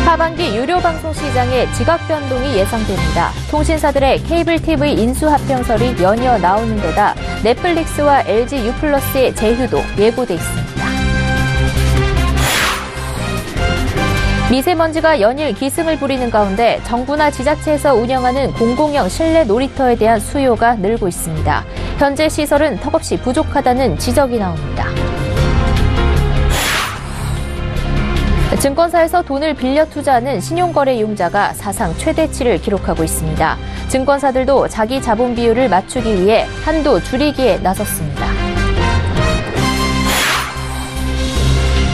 하반기 유료 방송 시장에 지각 변동이 예상됩니다. 통신사들의 케이블 TV 인수 합병설이 연이어 나오는 데다 넷플릭스와 LG U+의 제휴도 예고돼 있습니다. 미세먼지가 연일 기승을 부리는 가운데 정부나 지자체에서 운영하는 공공형 실내 놀이터에 대한 수요가 늘고 있습니다. 현재 시설은 턱없이 부족하다는 지적이 나옵니다. 증권사에서 돈을 빌려 투자하는 신용거래 이용자가 사상 최대치를 기록하고 있습니다. 증권사들도 자기 자본 비율을 맞추기 위해 한도 줄이기에 나섰습니다.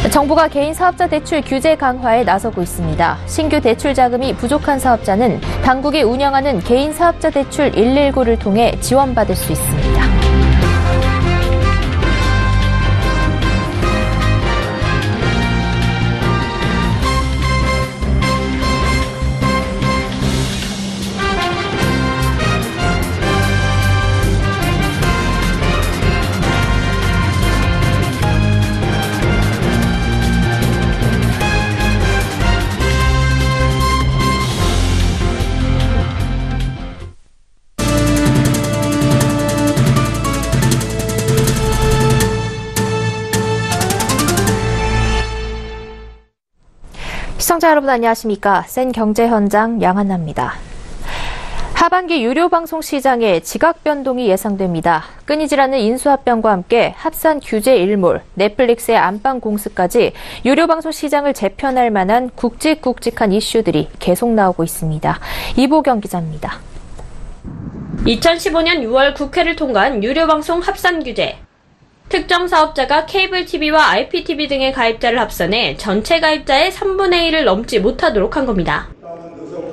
정부가 개인 사업자 대출 규제 강화에 나서고 있습니다. 신규 대출 자금이 부족한 사업자는 당국이 운영하는 개인 사업자 대출 119를 통해 지원받을 수 있습니다. 시청자 여러분 안녕하십니까? 센 경제 현장 양한나입니다. 하반기 유료 방송 시장에 지각 변동이 예상됩니다. 끊이질 않는 인수합병과 함께 합산 규제 일몰, 넷플릭스의 안방 공습까지 유료 방송 시장을 재편할 만한 굵직굵직한 이슈들이 계속 나오고 있습니다. 이보경 기자입니다. 2015년 6월 국회를 통과한 유료 방송 합산 규제. 특정 사업자가 케이블 TV와 IPTV 등의 가입자를 합산해 전체 가입자의 3분의 1을 넘지 못하도록 한 겁니다.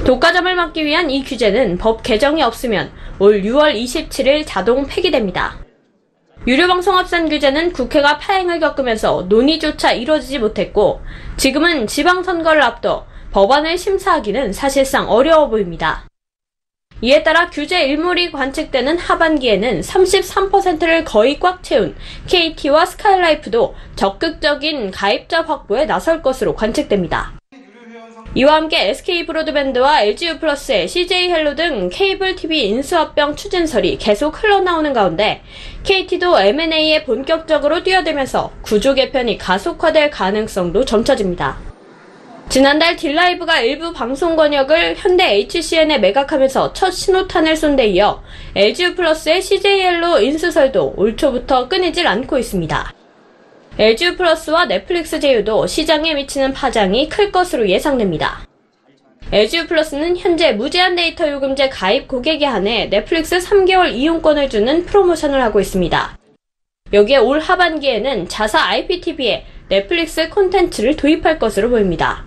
독과점을 막기 위한 이 규제는 법 개정이 없으면 올 6월 27일 자동 폐기됩니다. 유료방송 합산 규제는 국회가 파행을 겪으면서 논의조차 이루어지지 못했고 지금은 지방선거를 앞둬 법안을 심사하기는 사실상 어려워 보입니다. 이에 따라 규제 일몰이 관측되는 하반기에는 33%를 거의 꽉 채운 KT와 스카이라이프도 적극적인 가입자 확보에 나설 것으로 관측됩니다. 이와 함께 SK브로드밴드와 LGU+의 CJ헬로 등 케이블 TV 인수합병 추진설이 계속 흘러나오는 가운데 KT도 M&A에 본격적으로 뛰어들면서 구조 개편이 가속화될 가능성도 점쳐집니다. 지난달 딜라이브가 일부 방송 권역을 현대 HCN에 매각하면서 첫 신호탄을 쏜 데 이어 LGU+의 CJ헬로 인수설도 올 초부터 끊이질 않고 있습니다. LGU+와 넷플릭스 제휴도 시장에 미치는 파장이 클 것으로 예상됩니다. LGU+는 현재 무제한 데이터 요금제 가입 고객에 한해 넷플릭스 3개월 이용권을 주는 프로모션을 하고 있습니다. 여기에 올 하반기에는 자사 IPTV에 넷플릭스 콘텐츠를 도입할 것으로 보입니다.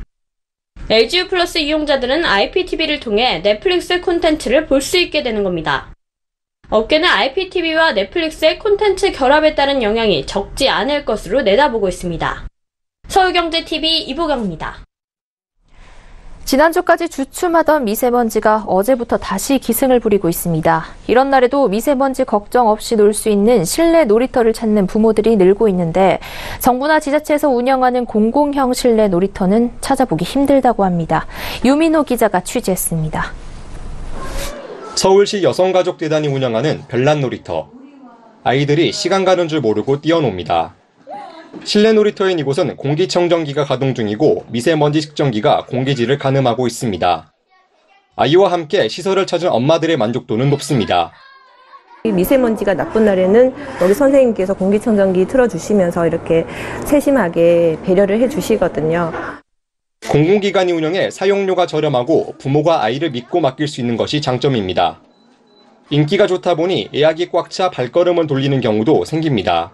LGU+ 이용자들은 IPTV를 통해 넷플릭스 콘텐츠를 볼 수 있게 되는 겁니다. 업계는 IPTV와 넷플릭스의 콘텐츠 결합에 따른 영향이 적지 않을 것으로 내다보고 있습니다. 서울경제TV 이보경입니다. 지난주까지 주춤하던 미세먼지가 어제부터 다시 기승을 부리고 있습니다. 이런 날에도 미세먼지 걱정 없이 놀 수 있는 실내 놀이터를 찾는 부모들이 늘고 있는데 정부나 지자체에서 운영하는 공공형 실내 놀이터는 찾아보기 힘들다고 합니다. 유민호 기자가 취재했습니다. 서울시 여성가족재단이 운영하는 별난 놀이터. 아이들이 시간 가는 줄 모르고 뛰어놉니다. 실내 놀이터인 이곳은 공기청정기가 가동 중이고 미세먼지 측정기가 공기질을 가늠하고 있습니다. 아이와 함께 시설을 찾은 엄마들의 만족도는 높습니다. 미세먼지가 나쁜 날에는 여기 선생님께서 공기청정기 틀어주시면서 이렇게 세심하게 배려를 해주시거든요. 공공기관이 운영해 사용료가 저렴하고 부모가 아이를 믿고 맡길 수 있는 것이 장점입니다. 인기가 좋다 보니 예약이 꽉 차 발걸음을 돌리는 경우도 생깁니다.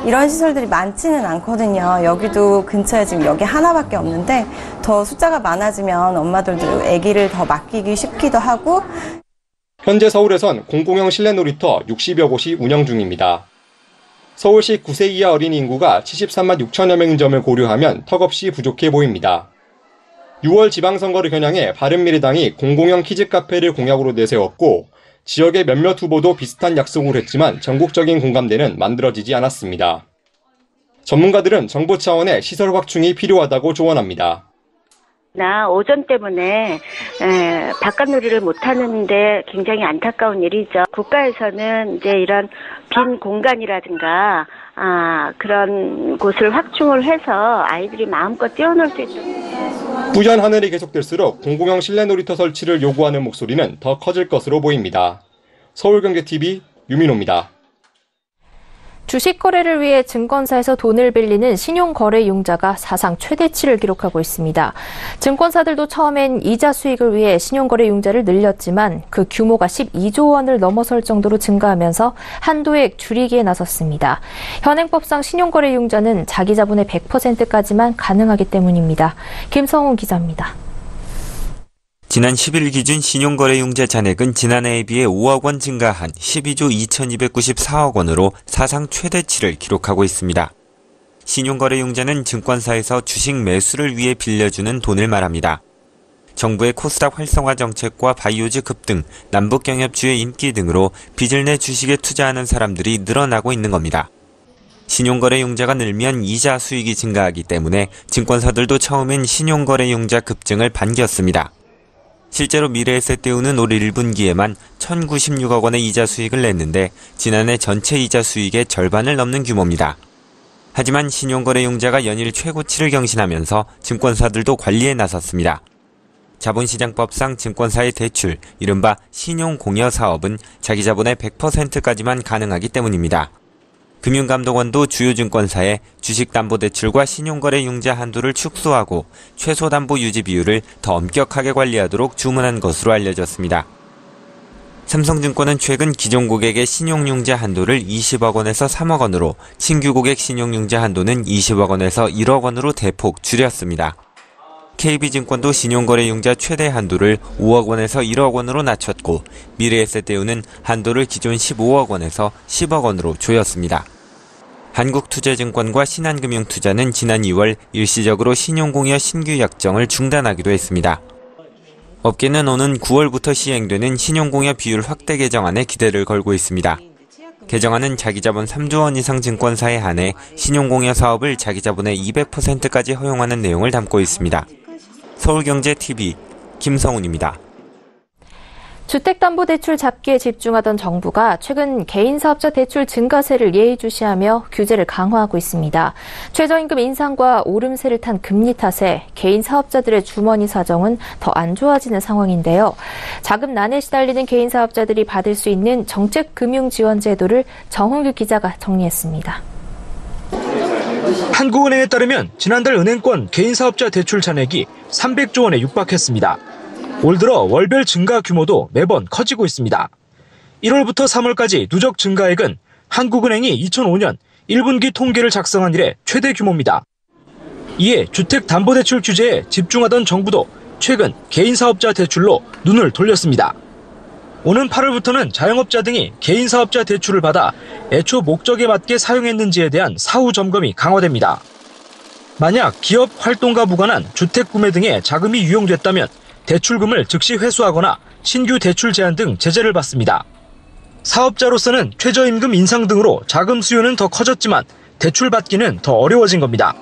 이런 시설들이 많지는 않거든요. 여기도 근처에 지금 여기 하나밖에 없는데 더 숫자가 많아지면 엄마들도 아기를 더 맡기기 쉽기도 하고. 현재 서울에선 공공형 실내 놀이터 60여 곳이 운영 중입니다. 서울시 9세 이하 어린이 인구가 73만 6천여 명인 점을 고려하면 턱없이 부족해 보입니다. 6월 지방선거를 겨냥해 바른미래당이 공공형 키즈카페를 공약으로 내세웠고 지역의 몇몇 후보도 비슷한 약속을 했지만 전국적인 공감대는 만들어지지 않았습니다. 전문가들은 정부 차원의 시설 확충이 필요하다고 조언합니다. 오전 때문에 바깥놀이를 못하는데 굉장히 안타까운 일이죠. 국가에서는 이제 이런 빈 공간이라든가 그런 곳을 확충을 해서 아이들이 마음껏 뛰어놀 수 있도록. 뿌연 하늘이 계속될수록 공공형 실내 놀이터 설치를 요구하는 목소리는 더 커질 것으로 보입니다. 서울경제TV 유민호입니다. 주식 거래를 위해 증권사에서 돈을 빌리는 신용거래융자가 사상 최대치를 기록하고 있습니다. 증권사들도 처음엔 이자 수익을 위해 신용거래융자를 늘렸지만 그 규모가 12조 원을 넘어설 정도로 증가하면서 한도액 줄이기에 나섰습니다. 현행법상 신용거래융자는 자기 자본의 100%까지만 가능하기 때문입니다. 김성훈 기자입니다. 지난 10일 기준 신용거래융자 잔액은 지난해에 비해 5억 원 증가한 12조 2294억 원으로 사상 최대치를 기록하고 있습니다. 신용거래융자는 증권사에서 주식 매수를 위해 빌려주는 돈을 말합니다. 정부의 코스닥 활성화 정책과 바이오즈 급등, 남북경협주의 인기 등으로 빚을 내 주식에 투자하는 사람들이 늘어나고 있는 겁니다. 신용거래융자가 늘면 이자 수익이 증가하기 때문에 증권사들도 처음엔 신용거래융자 급증을 반겼습니다. 실제로 미래에셋대우는 올 1분기에만 1,096억 원의 이자 수익을 냈는데 지난해 전체 이자 수익의 절반을 넘는 규모입니다. 하지만 신용거래융자가 연일 최고치를 경신하면서 증권사들도 관리에 나섰습니다. 자본시장법상 증권사의 대출, 이른바 신용공여사업은 자기 자본의 100%까지만 가능하기 때문입니다. 금융감독원도 주요 증권사에 주식담보대출과 신용거래융자 한도를 축소하고 최소담보 유지 비율을 더 엄격하게 관리하도록 주문한 것으로 알려졌습니다. 삼성증권은 최근 기존 고객의 신용융자 한도를 20억 원에서 3억 원으로, 신규 고객 신용융자 한도는 20억 원에서 1억 원으로 대폭 줄였습니다. KB증권도 신용거래융자 최대 한도를 5억 원에서 1억 원으로 낮췄고, 미래에셋대우는 한도를 기존 15억 원에서 10억 원으로 조였습니다. 한국투자증권과 신한금융투자는 지난 2월 일시적으로 신용공여 신규 약정을 중단하기도 했습니다. 업계는 오는 9월부터 시행되는 신용공여 비율 확대 개정안에 기대를 걸고 있습니다. 개정안은 자기자본 3조 원 이상 증권사에 한해 신용공여 사업을 자기자본의 200%까지 허용하는 내용을 담고 있습니다. 서울경제TV 김성훈입니다. 주택담보대출 잡기에 집중하던 정부가 최근 개인사업자 대출 증가세를 예의주시하며 규제를 강화하고 있습니다. 최저임금 인상과 오름세를 탄 금리 탓에 개인사업자들의 주머니 사정은 더 안 좋아지는 상황인데요. 자금난에 시달리는 개인사업자들이 받을 수 있는 정책금융지원제도를 정훈규 기자가 정리했습니다. 한국은행에 따르면 지난달 은행권 개인사업자 대출 잔액이 300조 원에 육박했습니다. 올 들어 월별 증가 규모도 매번 커지고 있습니다. 1월부터 3월까지 누적 증가액은 한국은행이 2005년 1분기 통계를 작성한 이래 최대 규모입니다. 이에 주택담보대출 규제에 집중하던 정부도 최근 개인사업자 대출로 눈을 돌렸습니다. 오는 8월부터는 자영업자 등이 개인사업자 대출을 받아 애초 목적에 맞게 사용했는지에 대한 사후 점검이 강화됩니다. 만약 기업 활동과 무관한 주택 구매 등에 자금이 유용됐다면 대출금을 즉시 회수하거나 신규 대출 제한 등 제재를 받습니다. 사업자로서는 최저임금 인상 등으로 자금 수요는 더 커졌지만 대출 받기는 더 어려워진 겁니다.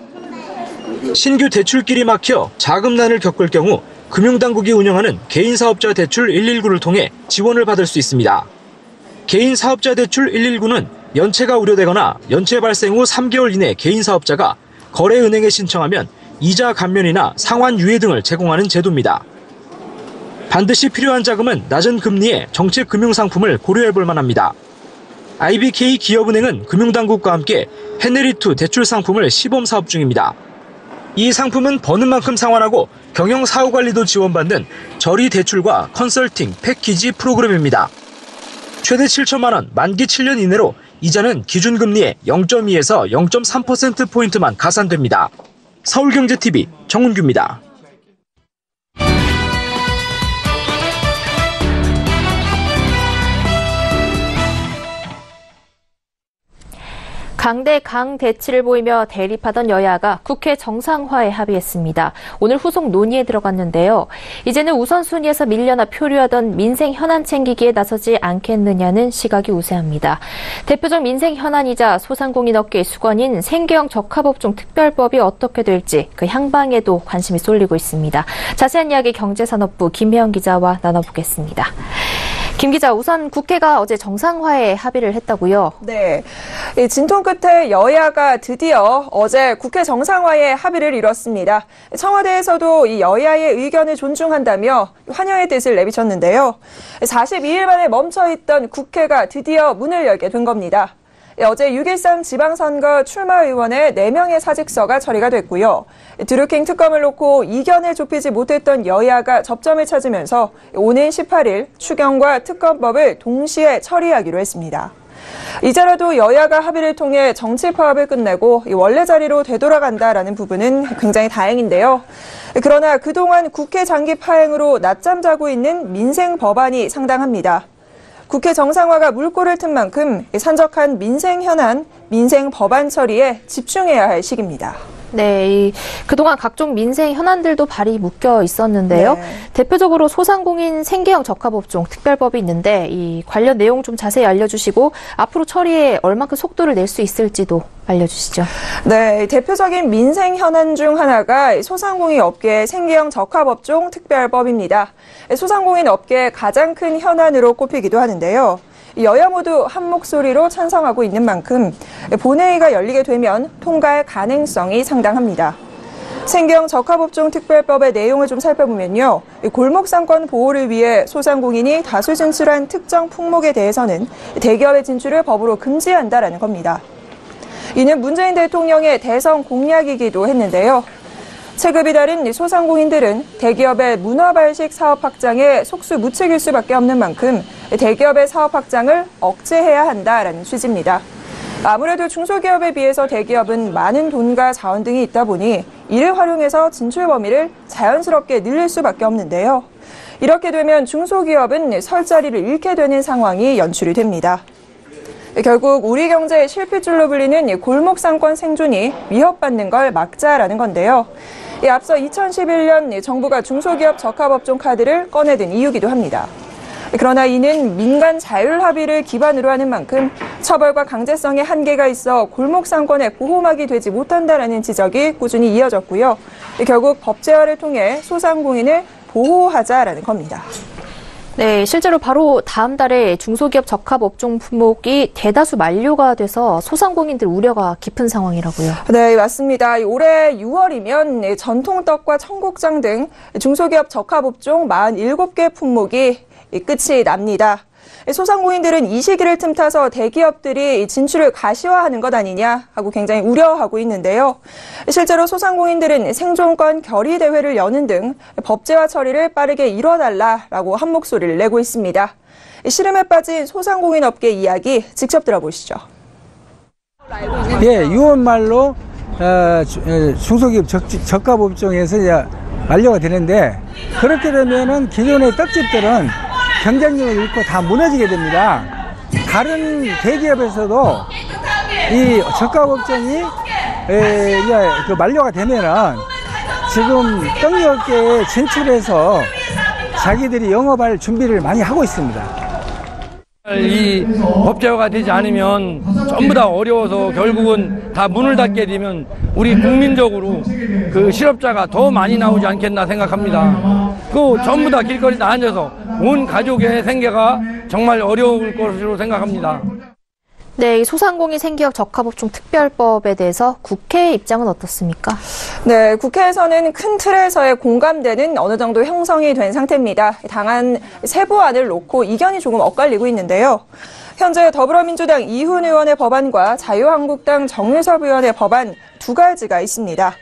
신규 대출길이 막혀 자금난을 겪을 경우 금융당국이 운영하는 개인사업자 대출 119를 통해 지원을 받을 수 있습니다. 개인사업자 대출 119는 연체가 우려되거나 연체 발생 후 3개월 이내 개인사업자가 거래은행에 신청하면 이자 감면이나 상환 유예 등을 제공하는 제도입니다. 반드시 필요한 자금은 낮은 금리의 정책 금융상품을 고려해볼 만합니다. IBK 기업은행은 금융당국과 함께 해내리2 대출 상품을 시범 사업 중입니다. 이 상품은 버는 만큼 상환하고 경영 사후 관리도 지원받는 저리 대출과 컨설팅, 패키지 프로그램입니다. 최대 7천만 원, 만기 7년 이내로 이자는 기준금리의 0.2에서 0.3%포인트만 가산됩니다. 서울경제TV 정훈규입니다. 강대 강대치를 보이며 대립하던 여야가 국회 정상화에 합의했습니다. 오늘 후속 논의에 들어갔는데요. 이제는 우선순위에서 밀려나 표류하던 민생 현안 챙기기에 나서지 않겠느냐는 시각이 우세합니다. 대표적 민생 현안이자 소상공인 업계의 수건인 생계형 적합업종 특별법이 어떻게 될지 그 향방에도 관심이 쏠리고 있습니다. 자세한 이야기 경제산업부 김혜영 기자와 나눠보겠습니다. 김 기자, 우선 국회가 어제 정상화에 합의를 했다고요? 네. 진통 끝에 여야가 드디어 어제 국회 정상화에 합의를 이뤘습니다. 청와대에서도 이 여야의 의견을 존중한다며 환영의 뜻을 내비쳤는데요. 42일 만에 멈춰있던 국회가 드디어 문을 열게 된 겁니다. 어제 6.13 지방선거 출마 의원의 4명의 사직서가 처리가 됐고요. 드루킹 특검을 놓고 이견을 좁히지 못했던 여야가 접점을 찾으면서 오는 18일 추경과 특검법을 동시에 처리하기로 했습니다. 이제라도 여야가 합의를 통해 정치 파업을 끝내고 원래 자리로 되돌아간다라는 부분은 굉장히 다행인데요. 그러나 그동안 국회 장기 파행으로 낮잠 자고 있는 민생 법안이 상당합니다. 국회 정상화가 물꼬를 튼 만큼 산적한 민생 현안, 민생 법안 처리에 집중해야 할 시기입니다. 네, 그동안 각종 민생 현안들도 발이 묶여 있었는데요. 네. 대표적으로 소상공인 생계형 적합업종 특별법이 있는데 이 관련 내용 좀 자세히 알려주시고 앞으로 처리에 얼마큼 속도를 낼 수 있을지도 알려주시죠. 네, 대표적인 민생 현안 중 하나가 소상공인 업계의 생계형 적합업종 특별법입니다. 소상공인 업계의 가장 큰 현안으로 꼽히기도 하는데요. 여야 모두 한 목소리로 찬성하고 있는 만큼 본회의가 열리게 되면 통과할 가능성이 상당합니다. 생계형 적합업종 특별법의 내용을 좀 살펴보면요. 골목상권 보호를 위해 소상공인이 다수 진출한 특정 품목에 대해서는 대기업의 진출을 법으로 금지한다라는 겁니다. 이는 문재인 대통령의 대선 공약이기도 했는데요. 체급이 다른 소상공인들은 대기업의 문화발식 사업 확장에 속수무책일 수밖에 없는 만큼 대기업의 사업 확장을 억제해야 한다라는 취지입니다. 아무래도 중소기업에 비해서 대기업은 많은 돈과 자원 등이 있다 보니 이를 활용해서 진출 범위를 자연스럽게 늘릴 수밖에 없는데요. 이렇게 되면 중소기업은 설 자리를 잃게 되는 상황이 연출이 됩니다. 결국 우리 경제의 실핏줄로 불리는 골목상권 생존이 위협받는 걸 막자라는 건데요. 앞서 2011년 정부가 중소기업 적합업종 카드를 꺼내든 이유기도 합니다. 그러나 이는 민간 자율 합의를 기반으로 하는 만큼 처벌과 강제성에 한계가 있어 골목상권의 보호막이 되지 못한다라는 지적이 꾸준히 이어졌고요. 결국 법제화를 통해 소상공인을 보호하자라는 겁니다. 네, 실제로 바로 다음 달에 중소기업 적합업종 품목이 대다수 만료가 돼서 소상공인들 우려가 깊은 상황이라고요. 네, 맞습니다. 올해 6월이면 전통떡과 청국장 등 중소기업 적합업종 47개 품목이 끝이 납니다. 소상공인들은 이 시기를 틈타서 대기업들이 진출을 가시화하는 것 아니냐 하고 굉장히 우려하고 있는데요. 실제로 소상공인들은 생존권 결의 대회를 여는 등 법제화 처리를 빠르게 이뤄달라라고 한 목소리를 내고 있습니다. 시름에 빠진 소상공인 업계 이야기 직접 들어보시죠. 예, 6월 말로 중소기업 적합업종에서 이제 만료가 되는데 그렇게 되면은 기존의 떡집들은 경쟁력을 잃고 다 무너지게 됩니다. 다른 대기업에서도 이 적합업종이 이제 그 만료가 되면은 지금 떡업계에 진출해서 자기들이 영업할 준비를 많이 하고 있습니다. 이 법제화가 되지 않으면 전부 다 어려워서 결국은 다 문을 닫게 되면 우리 국민적으로 그 실업자가 더 많이 나오지 않겠나 생각합니다. 그 전부 다 길거리에 앉아서 온 가족의 생계가 정말 어려울 것으로 생각합니다. 네, 이 소상공인 생계형 적합업종 특별법에 대해서 국회의 입장은 어떻습니까? 네, 국회에서는 큰 틀에서의 공감대는 어느 정도 형성이 된 상태입니다. 당한 세부안을 놓고 이견이 조금 엇갈리고 있는데요. 현재 더불어민주당 이훈 의원의 법안과 자유한국당 정유섭 의원의 법안 두 가지가 있습니다.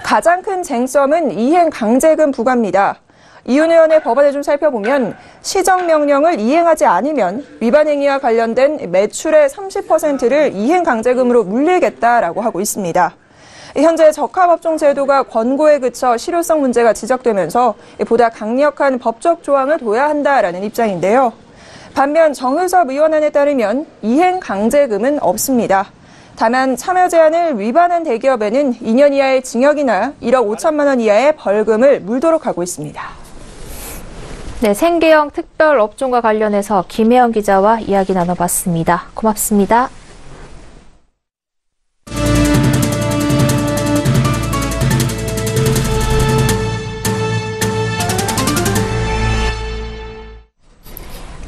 가장 큰 쟁점은 이행 강제금 부과입니다. 이훈 의원의 법안을 좀 살펴보면 시정명령을 이행하지 않으면 위반 행위와 관련된 매출의 30%를 이행 강제금으로 물리겠다라고 하고 있습니다. 현재 적합업종 제도가 권고에 그쳐 실효성 문제가 지적되면서 보다 강력한 법적 조항을 둬야 한다라는 입장인데요. 반면 정유섭 의원안에 따르면 이행 강제금은 없습니다. 다만 참여 제한을 위반한 대기업에는 2년 이하의 징역이나 1억 5천만 원 이하의 벌금을 물도록 하고 있습니다. 네, 생계형 특별 업종과 관련해서 김혜영 기자와 이야기 나눠봤습니다. 고맙습니다.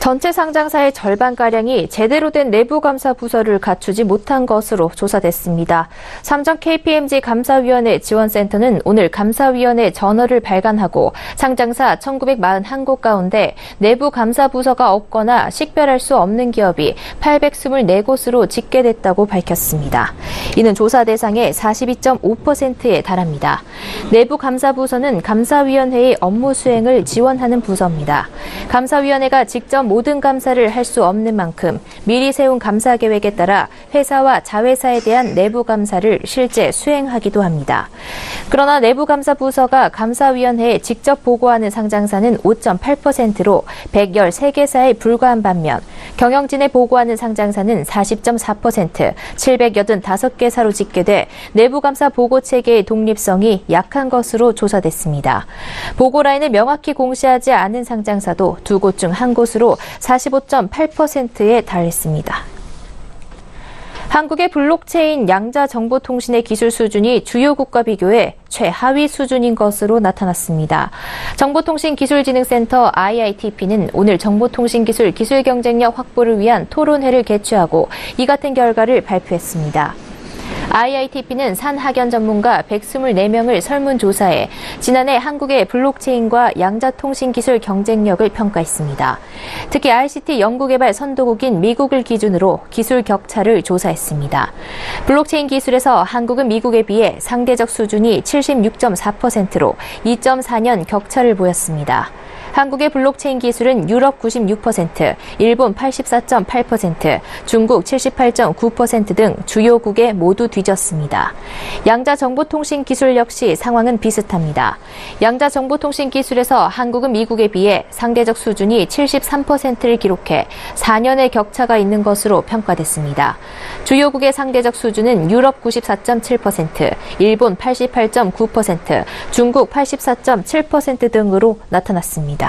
전체 상장사의 절반가량이 제대로 된 내부감사 부서를 갖추지 못한 것으로 조사됐습니다. 삼성 KPMG 감사위원회 지원센터는 오늘 감사위원회 전어를 발간하고 상장사 1941곳 가운데 내부감사 부서가 없거나 식별할 수 없는 기업이 824곳으로 집계됐다고 밝혔습니다. 이는 조사 대상의 42.5%에 달합니다. 내부감사 부서는 감사위원회의 업무 수행을 지원하는 부서입니다. 감사위원회가 직접 모든 감사를 할 수 없는 만큼 미리 세운 감사 계획에 따라 회사와 자회사에 대한 내부 감사를 실제 수행하기도 합니다. 그러나 내부 감사 부서가 감사위원회에 직접 보고하는 상장사는 5.8%로 113개사에 불과한 반면 경영진에 보고하는 상장사는 40.4%, 785개사로 집계돼 내부 감사 보고 체계의 독립성이 약한 것으로 조사됐습니다. 보고 라인을 명확히 공시하지 않은 상장사도 2곳 중 1곳으로 45.8%에 달했습니다. 한국의 블록체인 양자정보통신의 기술 수준이 주요국과 비교해 최하위 수준인 것으로 나타났습니다. 정보통신기술진흥센터 IITP는 오늘 정보통신기술 기술 경쟁력 확보를 위한 토론회를 개최하고 이 같은 결과를 발표했습니다. IITP는 산학연 전문가 124명을 설문조사해 지난해 한국의 블록체인과 양자통신기술 경쟁력을 평가했습니다. 특히 ICT 연구개발 선도국인 미국을 기준으로 기술 격차를 조사했습니다. 블록체인 기술에서 한국은 미국에 비해 상대적 수준이 76.4%로 2.4년 격차를 보였습니다. 한국의 블록체인 기술은 유럽 96%, 일본 84.8%, 중국 78.9% 등 주요국에 모두 뒤졌습니다. 양자정보통신 기술 역시 상황은 비슷합니다. 양자정보통신 기술에서 한국은 미국에 비해 상대적 수준이 73%를 기록해 4년의 격차가 있는 것으로 평가됐습니다. 주요국의 상대적 수준은 유럽 94.7%, 일본 88.9%, 중국 84.7% 등으로 나타났습니다.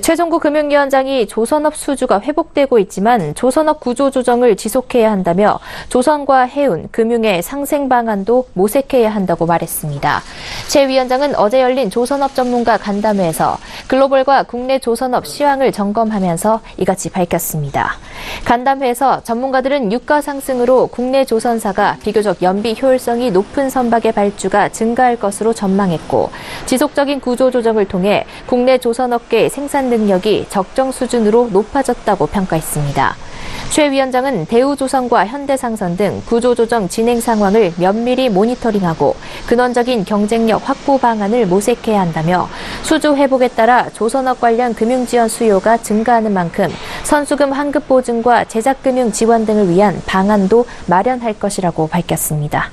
최종구 금융위원장이 조선업 수주가 회복되고 있지만 조선업 구조조정을 지속해야 한다며 조선과 해운, 금융의 상생 방안도 모색해야 한다고 말했습니다. 최 위원장은 어제 열린 조선업 전문가 간담회에서 글로벌과 국내 조선업 시황을 점검하면서 이같이 밝혔습니다. 간담회에서 전문가들은 유가 상승으로 국내 조선사가 비교적 연비 효율성이 높은 선박의 발주가 증가할 것으로 전망했고 지속적인 구조조정을 통해 국내 조선업계의 생산 능력이 적정 수준으로 높아졌다고 평가했습니다. 최 위원장은 대우조선과 현대상선 등 구조조정 진행 상황을 면밀히 모니터링하고 근원적인 경쟁력 확보 방안을 모색해야 한다며 수주 회복에 따라 조선업 관련 금융지원 수요가 증가하는 만큼 선수금 환급 보증과 제작금융 지원 등을 위한 방안도 마련할 것이라고 밝혔습니다.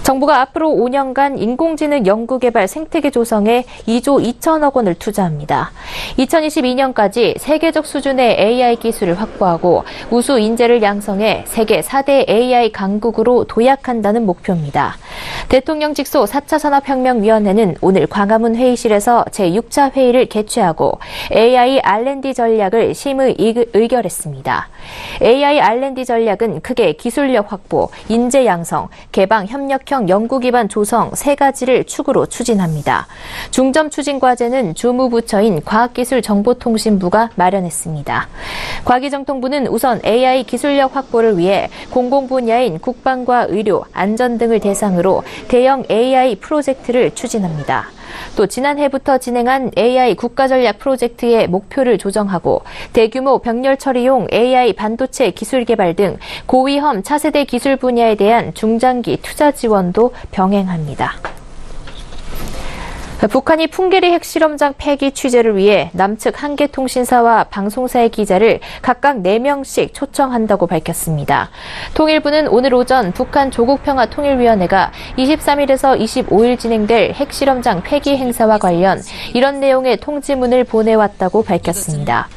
정부가 앞으로 5년간 인공지능 연구개발 생태계 조성에 2조 2천억 원을 투자합니다. 2022년까지 세계적 수준의 AI 기술을 확보하고 우수 인재를 양성해 세계 4대 AI 강국으로 도약한다는 목표입니다. 대통령 직속 4차 산업혁명위원회는 오늘 광화문 회의실에서 제6차 회의를 개최하고 AI R&D 전략을 심의 의결했습니다. AI R&D 전략은 크게 기술력 확보, 인재 양성, 개방 협력형 연구 기반 조성 세 가지를 축으로 추진합니다. 중점 추진 과제는 주무부처인 과학기술정보통신부가 마련했습니다. 과기정통부는 우선 AI 기술력 확보를 위해 공공 분야인 국방과 의료, 안전 등을 대상으로 대형 AI 프로젝트를 추진합니다. 또 지난해부터 진행한 AI 국가전략 프로젝트의 목표를 조정하고 대규모 병렬 처리용 AI 반도체 기술 개발 등 고위험 차세대 기술 분야에 대한 중장기 투자 지원도 병행합니다. 북한이 풍계리 핵실험장 폐기 취재를 위해 남측 한 개 통신사와 방송사의 기자를 각각 4명씩 초청한다고 밝혔습니다. 통일부는 오늘 오전 북한 조국평화통일위원회가 23일에서 25일 진행될 핵실험장 폐기 행사와 관련 이런 내용의 통지문을 보내왔다고 밝혔습니다.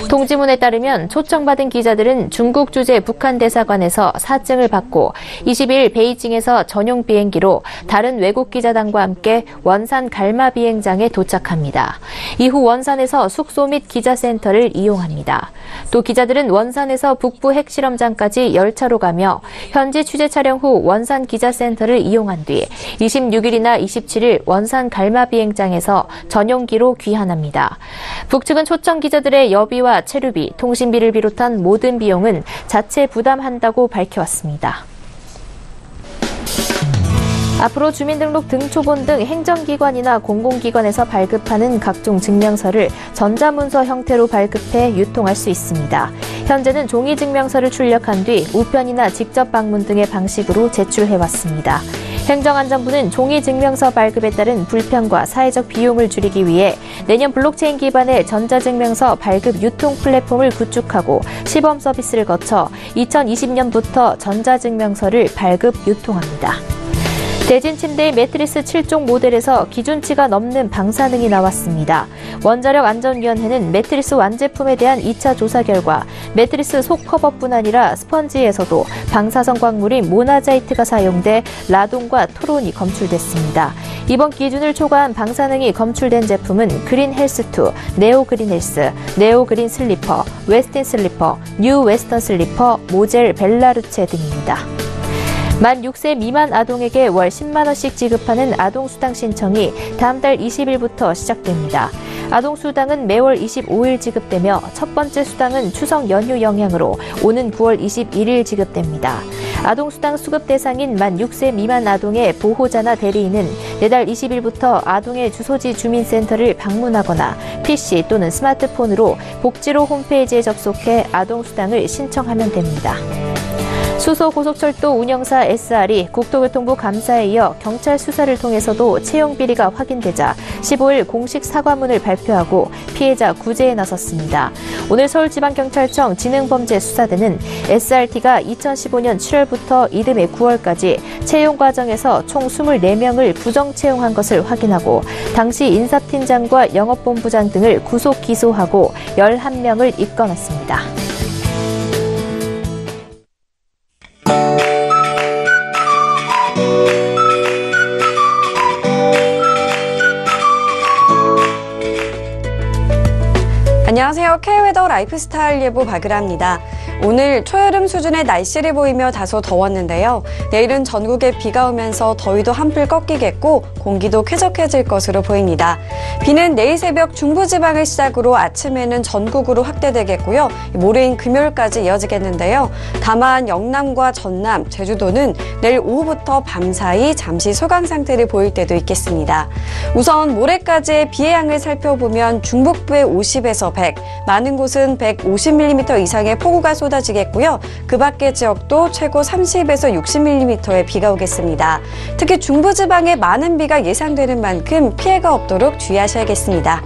통지문에 따르면 초청받은 기자들은 중국 주재 북한 대사관에서 사증을 받고 22일 베이징에서 전용 비행기로 다른 외국 기자단과 함께 원산 갈마 비행장에 도착합니다. 이후 원산에서 숙소 및 기자센터를 이용합니다. 또 기자들은 원산에서 북부 핵실험장까지 열차로 가며 현지 취재 촬영 후 원산 기자센터를 이용한 뒤 26일이나 27일 원산 갈마 비행장에서 전용기로 귀환합니다. 북측은 초청 기자들의 여비와 체류비, 통신비를 비롯한 모든 비용은 자체 부담한다고 밝혀왔습니다. 앞으로 주민등록 등초본 등 행정기관이나 공공기관에서 발급하는 각종 증명서를 전자문서 형태로 발급해 유통할 수 있습니다. 현재는 종이증명서를 출력한 뒤 우편이나 직접 방문 등의 방식으로 제출해왔습니다. 행정안전부는 종이증명서 발급에 따른 불편과 사회적 비용을 줄이기 위해 내년 블록체인 기반의 전자증명서 발급 유통 플랫폼을 구축하고 시범 서비스를 거쳐 2020년부터 전자증명서를 발급 유통합니다. 대진 침대의 매트리스 7종 모델에서 기준치가 넘는 방사능이 나왔습니다. 원자력안전위원회는 매트리스 완제품에 대한 2차 조사 결과 매트리스 속 커버뿐 아니라 스펀지에서도 방사성 광물인 모나자이트가 사용돼 라돈과 토론이 검출됐습니다. 이번 기준을 초과한 방사능이 검출된 제품은 그린 헬스2, 네오 그린 헬스, 네오 그린 슬리퍼, 웨스틴 슬리퍼, 뉴 웨스턴 슬리퍼, 모젤 벨라루체 등입니다. 만 6세 미만 아동에게 월 10만 원씩 지급하는 아동수당 신청이 다음 달 20일부터 시작됩니다. 아동수당은 매월 25일 지급되며 첫 번째 수당은 추석 연휴 영향으로 오는 9월 21일 지급됩니다. 아동수당 수급 대상인 만 6세 미만 아동의 보호자나 대리인은 내달 20일부터 아동의 주소지 주민센터를 방문하거나 PC 또는 스마트폰으로 복지로 홈페이지에 접속해 아동수당을 신청하면 됩니다. 수서고속철도 운영사 SR이 국토교통부 감사에 이어 경찰 수사를 통해서도 채용 비리가 확인되자 15일 공식 사과문을 발표하고 피해자 구제에 나섰습니다. 오늘 서울지방경찰청 지능범죄수사대는 SRT가 2015년 7월부터 이듬해 9월까지 채용 과정에서 총 24명을 부정 채용한 것을 확인하고 당시 인사팀장과 영업본부장 등을 구속 기소하고 11명을 입건했습니다. 안녕하세요. K웨더 라이프스타일 예보 박유라입니다. 오늘 초여름 수준의 날씨를 보이며 다소 더웠는데요. 내일은 전국에 비가 오면서 더위도 한풀 꺾이겠고 공기도 쾌적해질 것으로 보입니다. 비는 내일 새벽 중부지방을 시작으로 아침에는 전국으로 확대되겠고요. 모레인 금요일까지 이어지겠는데요. 다만 영남과 전남, 제주도는 내일 오후부터 밤사이 잠시 소강 상태를 보일 때도 있겠습니다. 우선 모레까지의 비의 양을 살펴보면 중북부에 50에서 100, 많은 곳은 150mm 이상의 폭우가 쏟아지겠고요. 그 밖의 지역도 최고 30에서 60mm의 비가 오겠습니다. 특히 중부지방에 많은 비가 예상되는 만큼 피해가 없도록 주의하셔야겠습니다.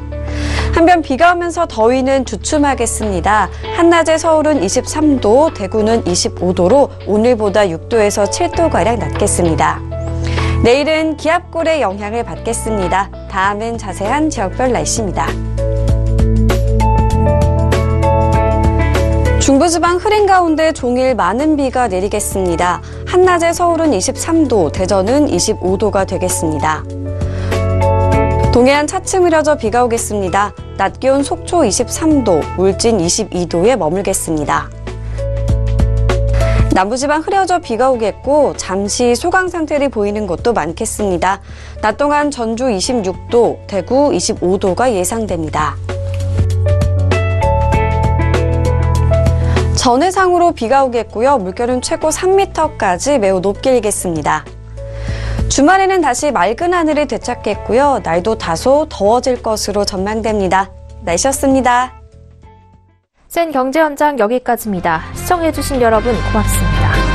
한편 비가 오면서 더위는 주춤하겠습니다. 한낮에 서울은 23도, 대구는 25도로 오늘보다 6도에서 7도가량 낮겠습니다. 내일은 기압골의 영향을 받겠습니다. 다음은 자세한 지역별 날씨입니다. 중부지방 흐린 가운데 종일 많은 비가 내리겠습니다. 한낮에 서울은 23도, 대전은 25도가 되겠습니다. 동해안 차츰 흐려져 비가 오겠습니다. 낮 기온 속초 23도, 울진 22도에 머물겠습니다. 남부지방 흐려져 비가 오겠고 잠시 소강 상태를 보이는 곳도 많겠습니다. 낮 동안 전주 26도, 대구 25도가 예상됩니다. 전해상으로 비가 오겠고요. 물결은 최고 3m까지 매우 높게 일겠습니다. 주말에는 다시 맑은 하늘을 되찾겠고요. 날도 다소 더워질 것으로 전망됩니다. 날씨였습니다. 센 경제 현장 여기까지입니다. 시청해주신 여러분 고맙습니다.